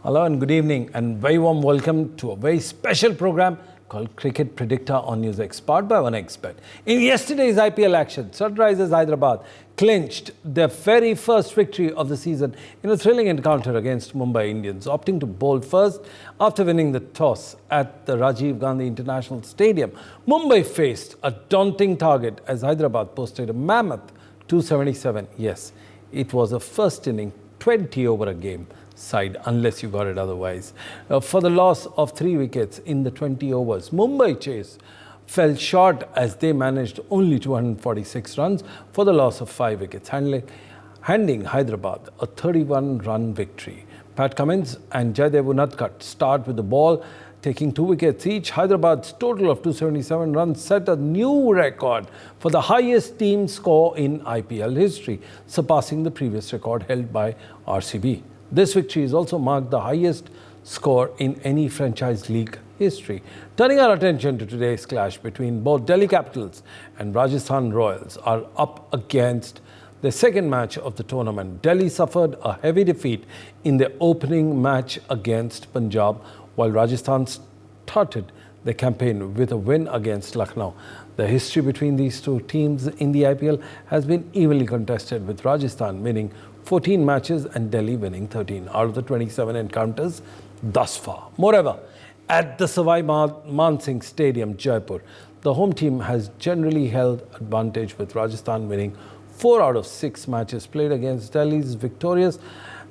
Hello and good evening and very warm welcome to a very special program called Cricket Predicta on NewsX, powered by OneXpert. In yesterday's IPL action, Sunrisers Hyderabad clinched their very first victory of the season in a thrilling encounter against Mumbai Indians, opting to bowl first after winning the toss at the Rajiv Gandhi International Stadium. Mumbai faced a daunting target as Hyderabad posted a mammoth 277. Yes, it was a first inning 20 over a game side, unless you got it otherwise. For the loss of 3 wickets in the 20 overs, Mumbai chase fell short as they managed only 246 runs for the loss of 5 wickets, handing Hyderabad a 31-run victory. Pat Cummins and Jaydev Unadkat start with the ball, taking 2 wickets each. Hyderabad's total of 277 runs set a new record for the highest team score in IPL history, surpassing the previous record held by RCB. This victory is also marked the highest score in any franchise league history. Turning our attention to today's clash between both Delhi Capitals and Rajasthan Royals are up against the second match of the tournament. Delhi suffered a heavy defeat in their opening match against Punjab, while Rajasthan started the campaign with a win against Lucknow. The history between these two teams in the IPL has been evenly contested, with Rajasthan winning 14 matches and Delhi winning 13 out of the 27 encounters thus far. Moreover, at the Savai Man Singh Stadium, Jaipur, the home team has generally held advantage, with Rajasthan winning 4 out of 6 matches played against Delhi's victorious.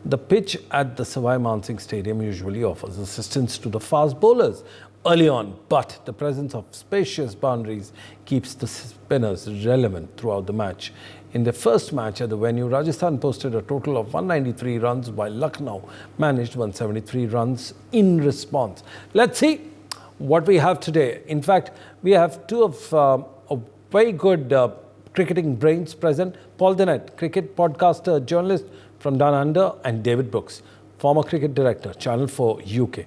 The pitch at the Savai Man Singh Stadium usually offers assistance to the fast bowlers early on, but the presence of spacious boundaries keeps the spinners relevant throughout the match. In the first match at the venue, Rajasthan posted a total of 193 runs, while Lucknow managed 173 runs in response. Let's see what we have today. In fact, we have two of a very good cricketing brains present. Paul Dennett, cricket podcaster, journalist from Down Under, and David Brooks, former cricket director, Channel 4 UK.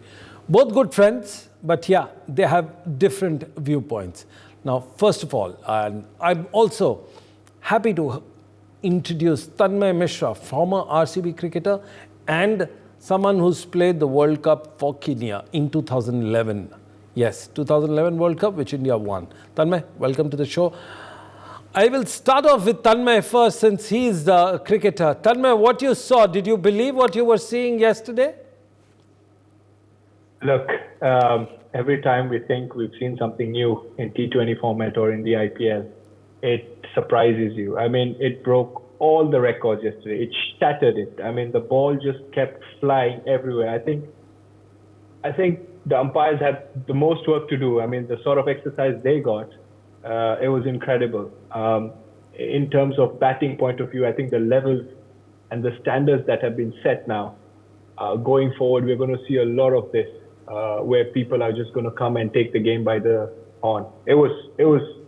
Both good friends, but yeah, they have different viewpoints. Now, first of all, I'm also happy to introduce Tanmay Mishra, former RCB cricketer and someone who's played the World Cup for Kenya in 2011. Yes, 2011 World Cup, which India won. Tanmay, welcome to the show. I will start off with Tanmay first, since he's the cricketer. Tanmay, what you saw, did you believe what you were seeing yesterday? Look, every time we think we've seen something new in T20 format or in the IPL, it surprises you. I mean, it broke all the records yesterday. It shattered it. I mean, the ball just kept flying everywhere. I think the umpires had the most work to do. I mean, the sort of exercise they got, it was incredible. In terms of batting point of view, I think the levels and the standards that have been set now, going forward, we're going to see a lot of this, where people are just going to come and take the game by the horn. It was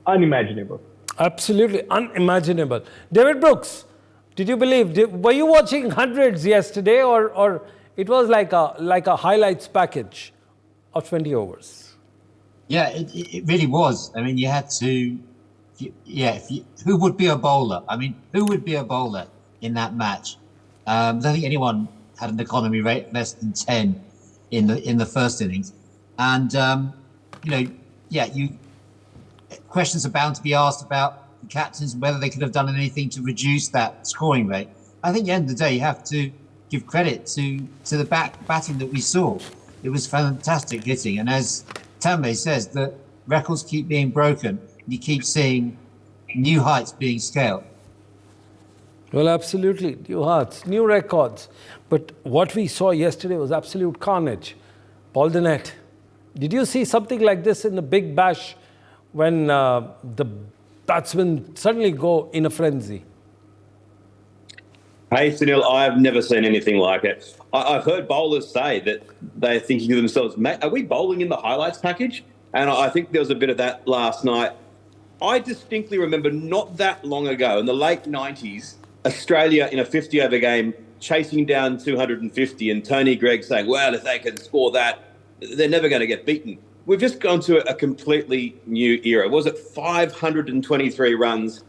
unimaginable. Absolutely unimaginable. David Brooks, did you believe? Were you watching hundreds yesterday, or it was like a highlights package of 20 overs? Yeah, it really was. I mean, you had to. Who would be a bowler? I mean, who would be a bowler in that match? I don't think anyone had an economy rate less than 10 in the first innings, and questions are bound to be asked about the captains and whether they could have done anything to reduce that scoring rate. I think at the end of the day, you have to give credit to the batting that we saw. It was fantastic hitting, and as Tanmay says, the records keep being broken. You keep seeing new heights being scaled. Well, absolutely, new heights, new records. But what we saw yesterday was absolute carnage. Paul Dennett, did you see something like this in the Big Bash, when the batsmen suddenly go in a frenzy? Hey, Sunil, I've never seen anything like it. I've heard bowlers say that they're thinking to themselves, mate, are we bowling in the highlights package? And I think there was a bit of that last night. I distinctly remember not that long ago, in the late 90s, Australia in a 50-over game chasing down 250, and Tony Greig saying, well, if they can score that, they're never going to get beaten. We've just gone to a completely new era. Was it 523 runs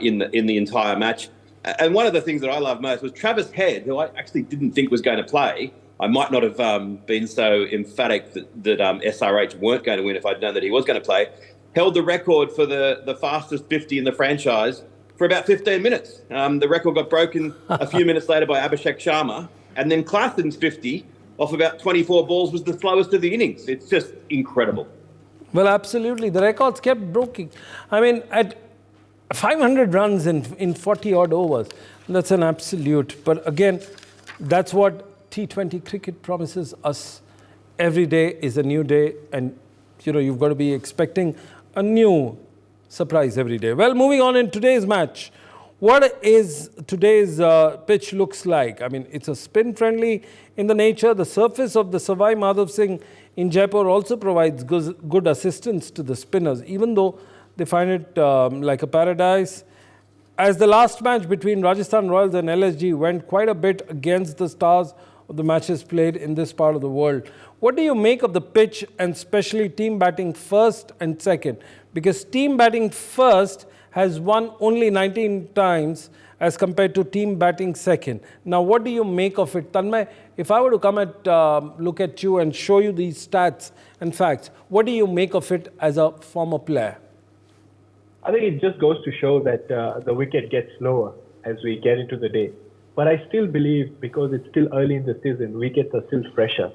in the entire match? And one of the things that I love most was Travis Head, who I actually didn't think was going to play. I might not have been so emphatic that SRH weren't going to win if I'd known that he was going to play. Held the record for the fastest 50 in the franchise for about 15 minutes. The record got broken a few minutes later by Abhishek Sharma. And then Claston's 50 off about 24 balls was the slowest of the innings. It's just incredible. Well, absolutely. The records kept breaking. I mean, at 500 runs in 40-odd overs, that's an absolute. But again, that's what T20 cricket promises us. Every day is a new day, and you've got to be expecting a new surprise every day. Well, moving on in today's match, what is today's pitch looks like? I mean, it's a spin-friendly in the nature. The surface of the Savai Madhav Singh in Jaipur also provides good assistance to the spinners, even though they find it like a paradise. As the last match between Rajasthan Royals and LSG went quite a bit against the stars of the matches played in this part of the world, what do you make of the pitch, and especially team batting first and second? Because team batting first has won only 19 times as compared to team batting second. Now, what do you make of it? Tanmay, if I were to come look at you and show you these stats and facts, what do you make of it as a former player? I think it just goes to show that the wicket gets slower as we get into the day. But I still believe, because it's still early in the season, wickets are still fresher.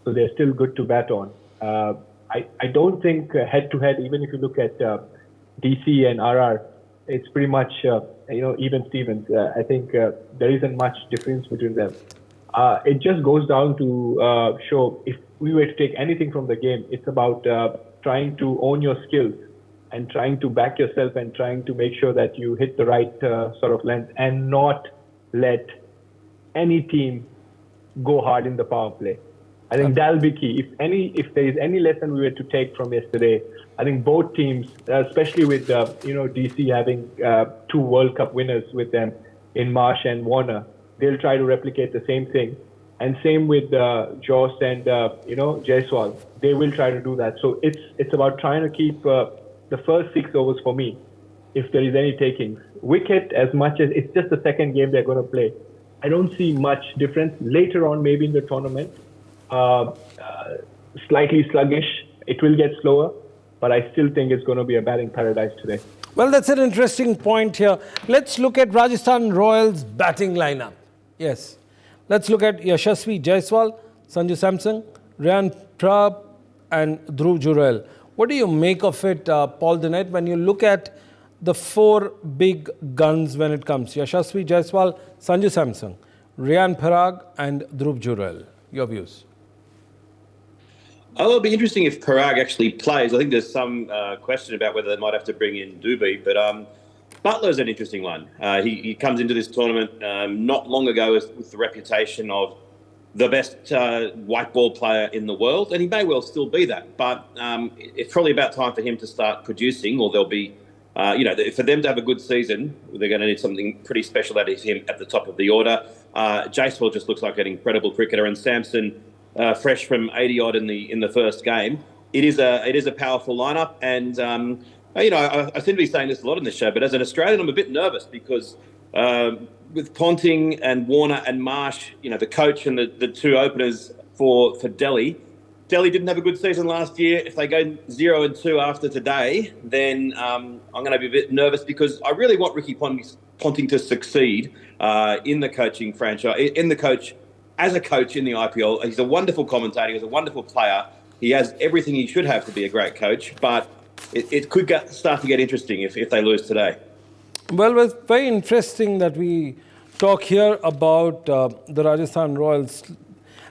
So they're still good to bat on. I don't think head-to-head, even if you look at DC and RR, it's pretty much even Stevens. I think there isn't much difference between them. It just goes down to show, if we were to take anything from the game, it's about trying to own your skills and trying to back yourself and trying to make sure that you hit the right sort of length and not let any team go hard in the power play. I think that'll be key. If there is any lesson we were to take from yesterday, I think both teams, especially with DC having 2 World Cup winners with them in Marsh and Warner, they'll try to replicate the same thing. And same with Joss and Jaiswal, they will try to do that. So it's about trying to keep the first 6 overs for me, if there is any takings. Wicket, as much as it's just the second game they're going to play, I don't see much difference. Later on, maybe in the tournament, slightly sluggish. It will get slower, but I still think it's going to be a batting paradise today. Well, that's an interesting point here. Let's look at Rajasthan Royals' batting lineup. Yes. Let's look at Yashasvi Jaiswal, Sanju Samson, Ryan Prab, and Dhruv Jurel. What do you make of it, Paul Dinette, when you look at the 4 big guns when it comes? Yashasvi Jaiswal, Sanju Samson, Ryan Parag, and Dhruv Jurel. Your views? Oh, it'll be interesting if Parag actually plays. I think there's some question about whether they might have to bring in Dubey, but Butler's an interesting one. He comes into this tournament not long ago with the reputation of the best white ball player in the world, and he may well still be that. But it's probably about time for him to start producing, or there'll be, for them to have a good season, they're going to need something pretty special out of him at the top of the order. Jaiswal just looks like an incredible cricketer, and Samson, fresh from 80-odd in the first game. It is a powerful lineup, and I seem to be saying this a lot in this show, but as an Australian, I'm a bit nervous because with Ponting and Warner and Marsh, the coach and the 2 openers for Delhi. Delhi didn't have a good season last year. If they go 0-2 after today, then I'm going to be a bit nervous because I really want Ricky Ponting to succeed in the coaching franchise, as a coach in the IPL. He's a wonderful commentator. He's a wonderful player. He has everything he should have to be a great coach, but it could start to get interesting if they lose today. Well, it's very interesting that we talk here about the Rajasthan Royals.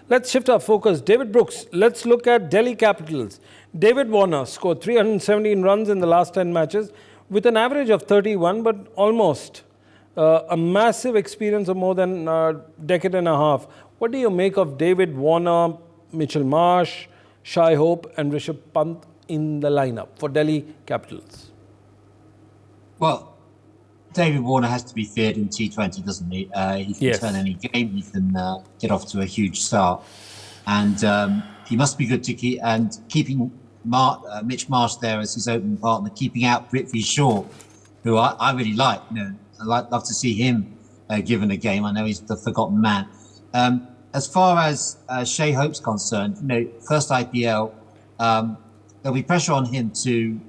Let's shift our focus. David Brooks, let's look at Delhi Capitals. David Warner scored 317 runs in the last 10 matches with an average of 31, but almost a massive experience of more than a decade and a half. What do you make of David Warner, Mitchell Marsh, Shai Hope, and Rishabh Pant in the lineup for Delhi Capitals? Well, David Warner has to be feared in T20, doesn't he? He can turn any game. He can get off to a huge start. And he must be good to keep. And keeping Mitch Marsh there as his opening partner, keeping out Prithvi Shaw, who I really like. I'd love to see him given a game. I know he's the forgotten man. As far as Shea Hope's concerned, first IPL, there'll be pressure on him to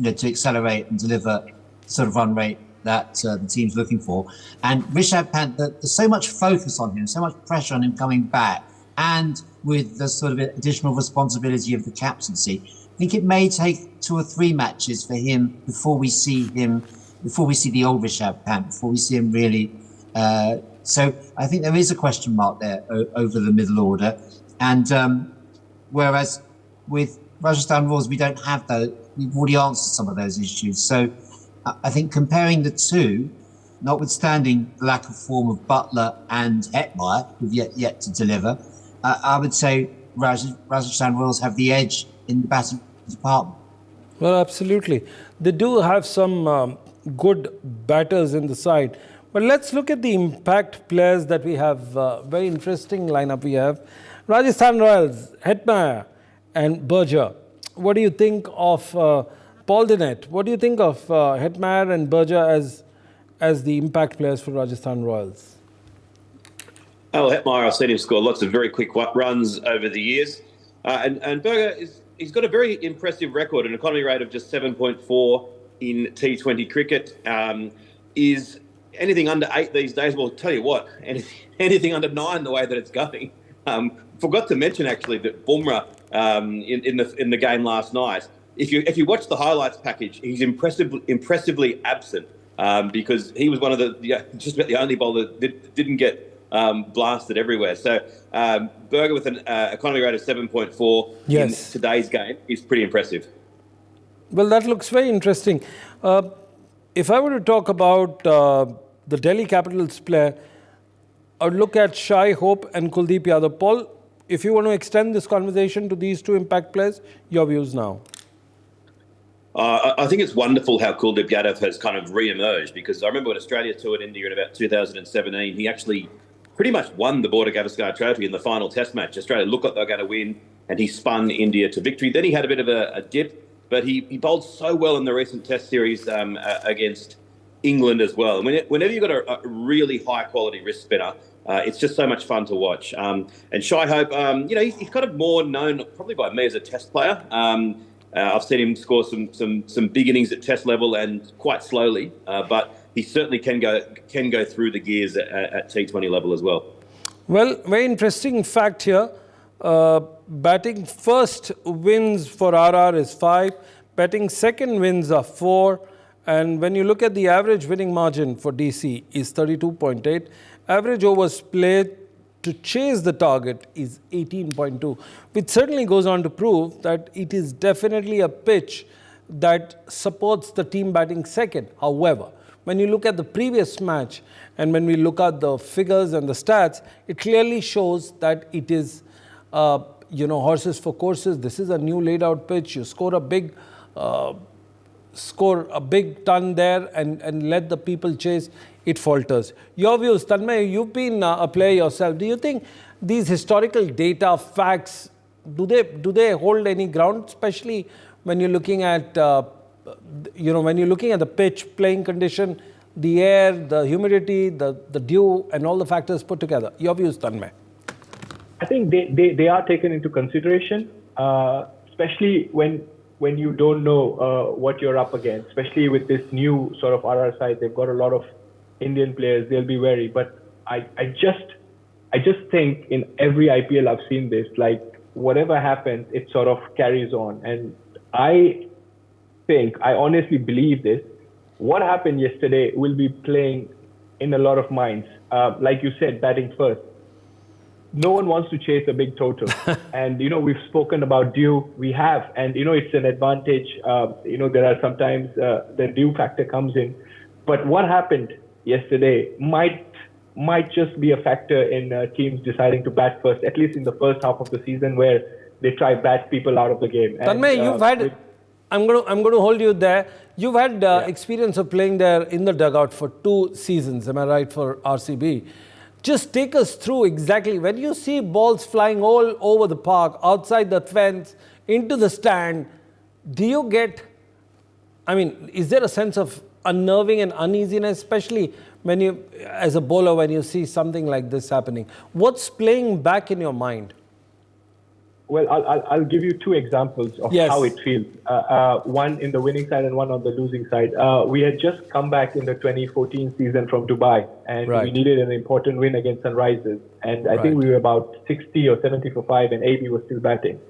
to accelerate and deliver the sort of run rate that the team's looking for. And Rishabh Pant, there's so much focus on him, so much pressure on him coming back, and with the sort of additional responsibility of the captaincy. I think it may take 2 or 3 matches for him before we see the old Rishabh Pant, before we see him really. So I think there is a question mark there over the middle order. And whereas with Rajasthan Royals, we don't have those. We've already answered some of those issues. So I think comparing the two, notwithstanding the lack of form of Butler and Hetmeyer, who've yet to deliver, I would say Rajasthan Royals have the edge in the batting department. Well, absolutely. They do have some good batters in the side. But let's look at the impact players that we have. Very interesting lineup we have. Rajasthan Royals, Hetmeyer and Berger. What do you think of Paul Dinette? What do you think of Hetmeyer and Berger as the impact players for Rajasthan Royals? Oh, Hetmeyer, I've seen him score lots of very quick runs over the years. And Berger, he's got a very impressive record, an economy rate of just 7.4 in T20 cricket. Is anything under 8 these days? Well, I'll tell you what, anything under 9 the way that it's going. Forgot to mention, actually, that Bumrah in the game last night, if you watch the highlights package, he's impressively absent because he was one of just about the only bowler that didn't get blasted everywhere. So Berger with an economy rate of 7.4 in today's game is pretty impressive. Well, that looks very interesting. If I were to talk about the Delhi Capitals player, I would look at Shai Hope and Kuldeep Yadav. Paul, if you want to extend this conversation to these 2 impact players, your views now. I think it's wonderful how Kuldeep Yadav has kind of re-emerged, because I remember when Australia toured India in about 2017, he actually pretty much won the Border Gavaskar Trophy in the final test match. Australia looked like they were going to win, and he spun India to victory. Then he had a bit of a dip, but he bowled so well in the recent test series against England as well. And whenever you've got a really high-quality wrist spinner, it's just so much fun to watch. And Shai Hope, he's kind of more known probably by me as a test player. I've seen him score some big innings at test level and quite slowly, but he certainly can go through the gears at T20 level as well. Well, very interesting fact here. Batting first wins for RR is 5. Batting second wins are 4. And when you look at the average winning margin for DC is 32.8. Average overs played to chase the target is 18.2, which certainly goes on to prove that it is definitely a pitch that supports the team batting second. However, when you look at the previous match and when we look at the figures and the stats, it clearly shows that it is, horses for courses. This is a new laid out pitch. You score a big ton there and let the people chase, it falters. Your views, Tanmay, you've been a player yourself. Do you think these historical data, facts, do they hold any ground, especially when you're looking at, when you're looking at the pitch, playing condition, the air, the humidity, the dew, and all the factors put together? Your views, Tanmay. I think they are taken into consideration, especially when you don't know what you're up against, especially with this new sort of RR side. They've got a lot of Indian players. They'll be wary. But I just think in every IPL I've seen this, like whatever happens, it sort of carries on. And I honestly believe this. What happened yesterday will be playing in a lot of minds. Like you said, batting first. No one wants to chase a big total. And, we've spoken about dew. We have. And, it's an advantage. There are sometimes the dew factor comes in. But what happened yesterday might just be a factor in teams deciding to bat first, at least in the first half of the season where they try bat people out of the game. Tanmay, you've had... I'm going to hold you there. You've had experience of playing there in the dugout for 2 seasons, am I right, for RCB? Just take us through exactly, when you see balls flying all over the park, outside the fence, into the stand, do you get, is there a sense of unnerving and uneasiness, especially when you, as a bowler, when you see something like this happening? What's playing back in your mind? Well, I'll give you two examples of Yes. how it feels. One in the winning side and one on the losing side. We had just come back in the 2014 season from Dubai, and Right. we needed an important win against Sunrisers. And I think Right. we were about 60 or 70 for 5, and AB was still batting.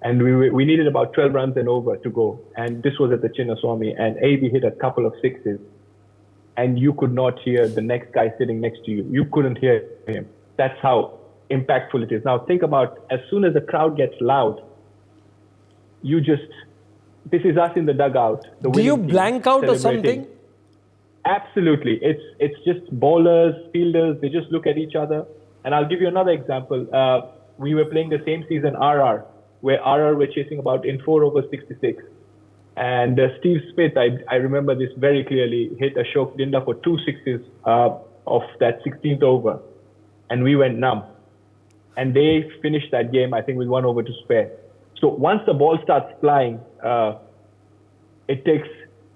And we needed about 12 runs and over to go. And this was at the Chinnaswamy, and AB hit a couple of sixes, and you could not hear the next guy sitting next to you. You couldn't hear him. That's how impactful it is. Now think about, as soon as the crowd gets loud, this is us in the dugout. Do you blank out or celebrating. something? Absolutely. It's just bowlers, fielders, they just look at each other. And I'll give you another example. We were playing the same season RR, where RR were chasing about in 4 over 66. And Steve Smith, I remember this very clearly, hit Ashok Dinda for 2 sixes of that 16th over. And we went numb. And they finished that game, I think, with 1 over to spare. So once the ball starts flying, it takes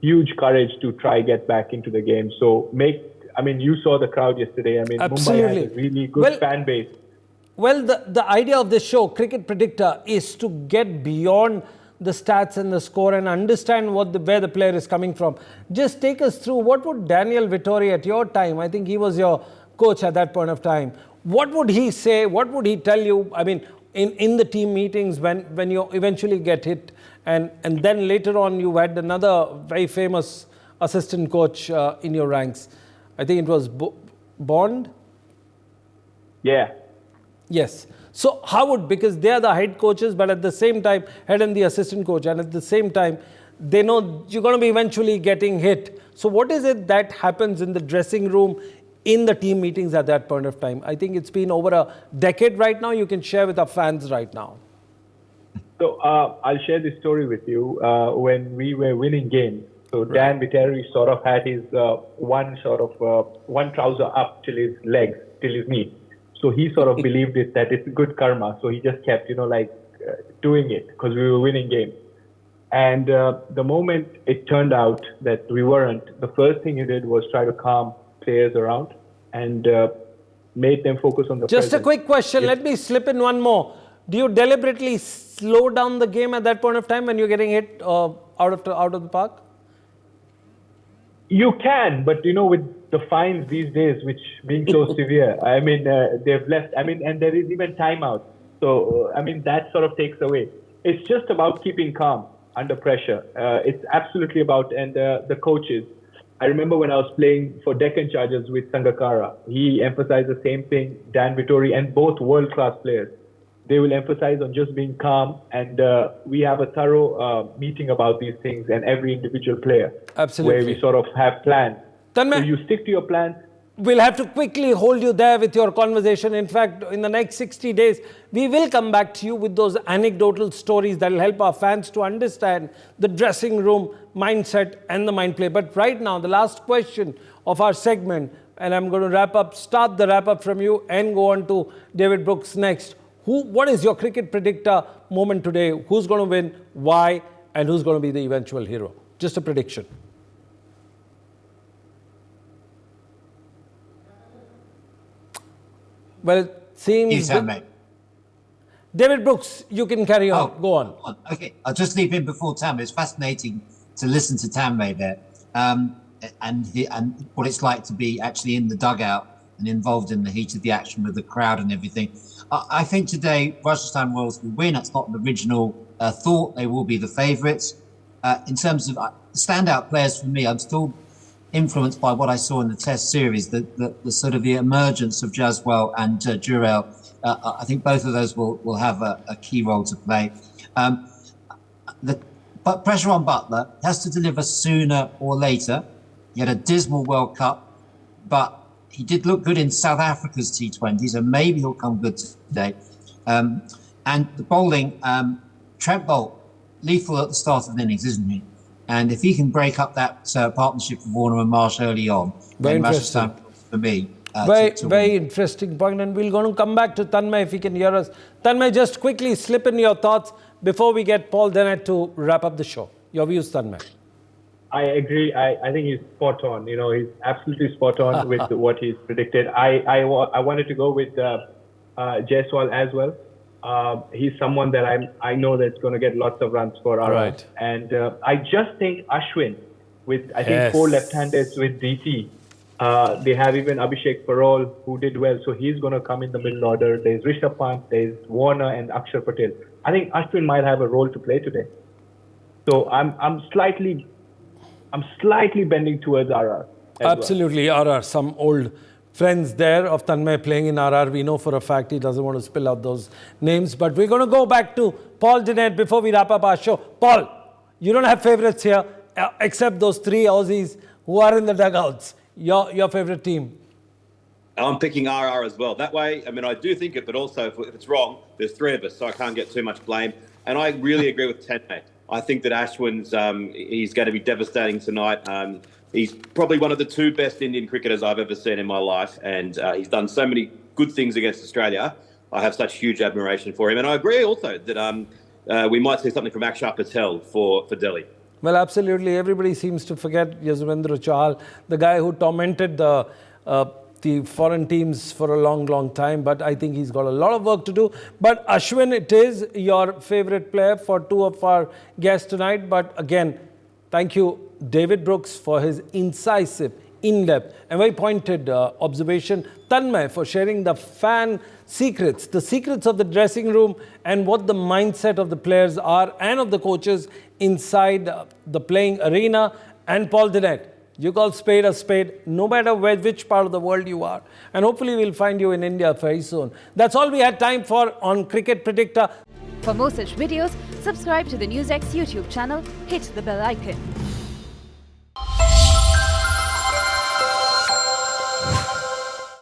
huge courage to try get back into the game. So you saw the crowd yesterday. I mean, Absolutely. Mumbai has a really good fan base. Well, the idea of this show, Cricket Predictor, is to get beyond the stats and the score and understand where the player is coming from. Just take us through, what would Daniel Vittori at your time, I think he was your coach at that point of time, what would he say? What would he tell you? I mean, in the team meetings when you eventually get hit, and then later on you had another very famous assistant coach in your ranks. I think it was Bond? Yeah. Yes. So because they are the head coaches, but at the same time, head and the assistant coach, and at the same time, they know you're going to be eventually getting hit. So what is it that happens in the dressing room, in the team meetings at that point of time? I think it's been over a decade right now. You can share with our fans right now. So I'll share this story with you. When we were winning games, so Dan Vittori sort of had his one trouser up till his legs, till his knee. So he sort of believed that it's good karma. So he just kept, doing it because we were winning games. And the moment it turned out that we weren't, the first thing he did was try to calm players around and made them focus on the Just present. a quick question. Let me slip in one more. Do you deliberately slow down the game at that point of time when you're getting hit out of the park? You can, but with the fines these days, which being so severe, they've left. And there is even timeout. So, that sort of takes away. It's just about keeping calm under pressure. It's absolutely about, and the coaches. I remember when I was playing for Deccan Chargers with Sangakkara, he emphasized the same thing, Dan Vittori, and both world-class players. They will emphasize on just being calm, and we have a thorough meeting about these things and every individual player. Absolutely. Where we sort of have plans. Tanmay, so you stick to your plans. We'll have to quickly hold you there with your conversation. In fact, in the next 60 days, we will come back to you with those anecdotal stories that will help our fans to understand the dressing room mindset and the mind play. But right now, the last question of our segment, and I'm going to start the wrap up from you and go on to David Brooks next. What is your cricket predictor moment today? Who's going to win, why, and who's going to be the eventual hero? Just a prediction. Well, it seems... David Brooks, you can carry on. Go on. Okay, I'll just leave him before Tanmay. It's fascinating to listen to Tanmay there, and what it's like to be actually in the dugout and involved in the heat of the action with the crowd and everything. I think today Rajasthan Royals will win. That's not the original thought. They will be the favourites. In terms of standout players for me, I'm still influenced by what I saw in the Test series, the sort of the emergence of Jaswal and Jurel. I think both of those will have a key role to play. But pressure on Butler has to deliver sooner or later. He had a dismal World Cup, but he did look good in South Africa's T20, so maybe he'll come good today. And the bowling, Trent Bolt, lethal at the start of the innings, isn't he? And if he can break up that partnership with Warner and Marsh early on, then Rajasthan, for me, very interesting point, and we're going to come back to Tanmay if he can hear us. Tanmay, just quickly slip in your thoughts before we get Paul Dennett to wrap up the show. Your views, Tanmay. I agree. I think he's spot on. You know, he's absolutely spot on with what he's predicted. I wanted to go with Jaiswal as well. He's someone that I know that's going to get lots of runs for RR. Right. And I just think Ashwin, with I think Yes. 4 left-handers with DC. They have even Abhishek Parol, who did well. So he's going to come in the middle order. There's Rishabh Pant, there's Warner and Akshar Patel. I think Ashwin might have a role to play today. So I'm slightly bending towards RR. Absolutely, RR. Some old friends there of Tanmay playing in RR. We know for a fact he doesn't want to spill out those names. But we're going to go back to Paul Dinette before we wrap up our show. Paul, you don't have favourites here except those 3 Aussies who are in the dugouts. Your favourite team? I'm picking RR as well. That way, I mean, I do think it, but also if it's wrong, there's 3 of us, so I can't get too much blame. And I really agree with Tanmay. I think that Ashwin's he's going to be devastating tonight. He's probably one of the 2 best Indian cricketers I've ever seen in my life, and he's done so many good things against Australia. I have such huge admiration for him, and I agree also that we might see something from Akshar Patel for Delhi. Well, absolutely. Everybody seems to forget Yuzvendra Chahal, the guy who tormented the foreign teams for a long, long time. But I think he's got a lot of work to do. But Ashwin, it is your favourite player for 2 of our guests tonight. But again, thank you, David Brooks, for his incisive, in-depth and very pointed observation. Tanmay for sharing the fan secrets, the secrets of the dressing room and what the mindset of the players are and of the coaches inside the playing arena. And Paul Dinette, you call spade a spade, no matter which part of the world you are. And hopefully we'll find you in India very soon. That's all we had time for on Cricket Predictor. For more such videos, subscribe to the NewsX YouTube channel, hit the bell icon.